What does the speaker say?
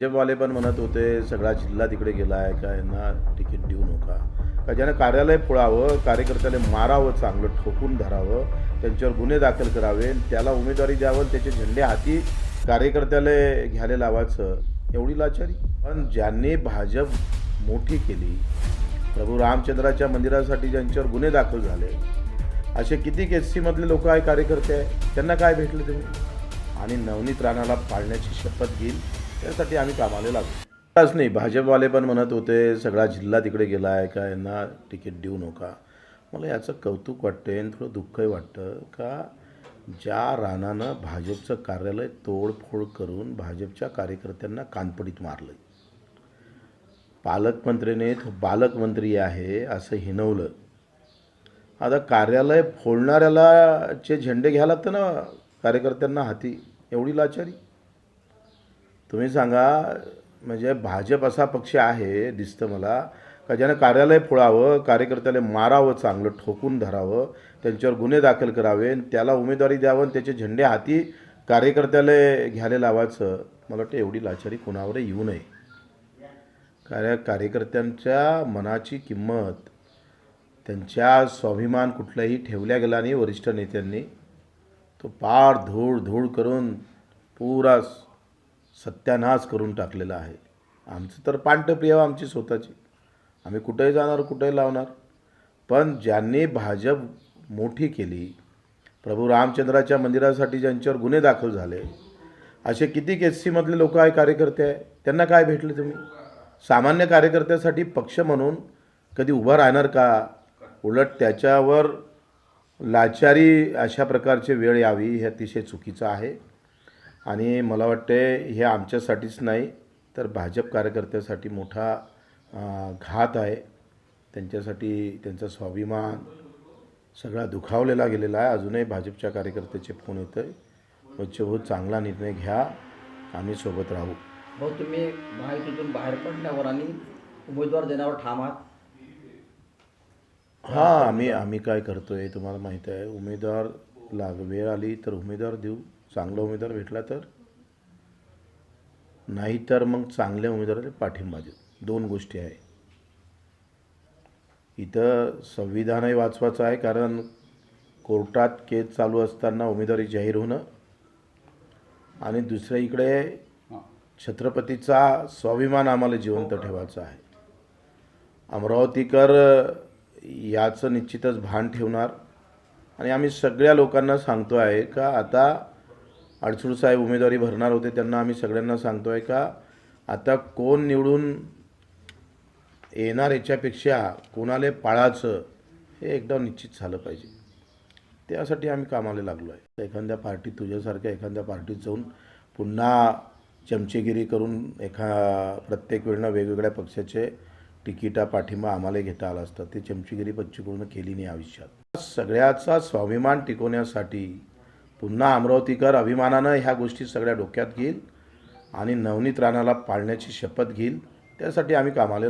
भाजपवाले पण म्हणत होते सगळा जिल्हा तिकडे गेला आहे का यांना तिकीट देऊ नका का ज्यानं कार्यालय फोडावं कार्यकर्त्याला मारावं चांगलं ठोकून धरावं त्यांच्यावर गुन्हे दाखल करावे त्याला उमेदवारी द्यावं त्याचे झेंडे हाती कार्यकर्त्याला घ्यायला लावायचं एवढी लाचारी. पण ज्यांनी भाजप मोठी केली प्रभू रामचंद्राच्या मंदिरासाठी ज्यांच्यावर गुन्हे दाखल झाले असे किती एस मधले लोक आहे कार्यकर्ते आहे त्यांना काय भेटले तुम्ही आणि नवनीत राणाला पाळण्याची शपथ घेईल त्यासाठी आम्ही कामाला लागलो. आज नाही भाजपवाले पण म्हणत होते सगळा जिल्हा तिकडे गेला आहे का यांना तिकीट देऊ नका. मला याचं कौतुक वाटते आणि थोडं दुःखही वाटतं का ज्या राणानं भाजपचं कार्यालय तोडफोड करून भाजपच्या कार्यकर्त्यांना कानपडीत मारलं, पालकमंत्रीने तो बालकमंत्री आहे असं हिणवलं. आता कार्यालय फोडणाऱ्याला चे झेंडे घ्यायला लागतं ना कार्यकर्त्यांना हाती, एवढी लाचारी. तुम्ही सांगा म्हणजे भाजप असा पक्ष आहे दिसतं मला का ज्यानं कार्यालय फोडावं कार्यकर्त्याला मारावं चांगलं ठोकून धरावं त्यांच्यावर गुन्हे दाखल करावे त्याला उमेदवारी द्यावं त्याचे झेंडे हाती कार्यकर्त्याला घ्यायला लावायचं. मला वाटतं एवढी लाचारी कोणावरही येऊ नये. कार्यकर्त्यांच्या मनाची किंमत त्यांच्या स्वाभिमान कुठलाही ठेवल्या गेला नाही. वरिष्ठ नेत्यांनी तो पार धूळ करून पुरा सत्यानाश करून टाकलेला आहे. आमचं तर पांटप्रिय आमची स्वतःची, आम्ही कुठेही जाणार कुठेही लावणार. पण ज्यांनी भाजप मोठी केली प्रभू रामचंद्राच्या मंदिरासाठी ज्यांच्यावर गुन्हे दाखल झाले असे किती एस मधले लोक आहे कार्यकर्ते आहे त्यांना काय भेटले तुम्ही. सामान्य कार्यकर्त्यासाठी पक्ष म्हणून कधी उभा राहणार का. उलट त्याच्यावर लाचारी अशा प्रकारची वेळ यावी हे अतिशय चुकीचं आहे. आणि मला वाटते हे आमच्यासाठीच नाही तर भाजप कार्यकर्त्यासाठी मोठा घात आहे. त्यांच्यासाठी त्यांचा स्वाभिमान सगळा दुखावलेला गेलेला आहे. अजूनही भाजपच्या कार्यकर्त्याचे फोन येत आहे बहुत चांगला निर्णय घ्या, आम्ही सोबत राहू. भाऊ तुम्ही महायुतीतून बाहेर पडल्यावर आणि उमेदवार देण्यावर ठाम आहात. हां आम्ही काय करतो आहे तुम्हाला माहीत आहे. उमेदवार वेळ आली तर उमेदवार देऊ. चांगला उमेदवार भेटला तर, नाही तर मग चांगल्या उमेदवाराला पाठिंबा देऊ. दोन गोष्टी आहे. इथं संविधानही वाचवायचं आहे कारण कोर्टात केस चालू असताना उमेदवारी जाहीर होणं आणि दुसऱ्या इकडे छत्रपतीचा स्वाभिमान आम्हाला जिवंत ठेवायचा आहे. अमरावतीकर याचं निश्चितच भान ठेवणार आणि आम्ही सगळ्या लोकांना सांगतो आहे का आता अडसूळ साहेब उमेदवारी भरणार होते त्यांना आम्ही सगळ्यांना सांगतो आहे का आता कोण निवडून येणार याच्यापेक्षा कोणाला पाळायचं हे एकदा निश्चित झालं पाहिजे. त्यासाठी आम्ही कामाला लागलो आहे. एखाद्या पार्टीत तुझ्यासारख्या एखाद्या पार्टीत जाऊन पुन्हा चमचेगिरी करून प्रत्येक वेळेला वेगवेगळ्या पक्षाचे तिकिटा पाठिंबा आम्हाला घेता आला असता. ते चमचेगिरी पच्चीकडून केली नाही आयुष्यात. सगळ्याचा स्वाभिमान टिकवण्यासाठी पुन्हा अमरावतीकर अभिमानानं ह्या गोष्टी सगळ्या डोक्यात घेईल आणि नवनीत राणाला पाळण्याची शपथ घेईल. त्यासाठी आम्ही कामाला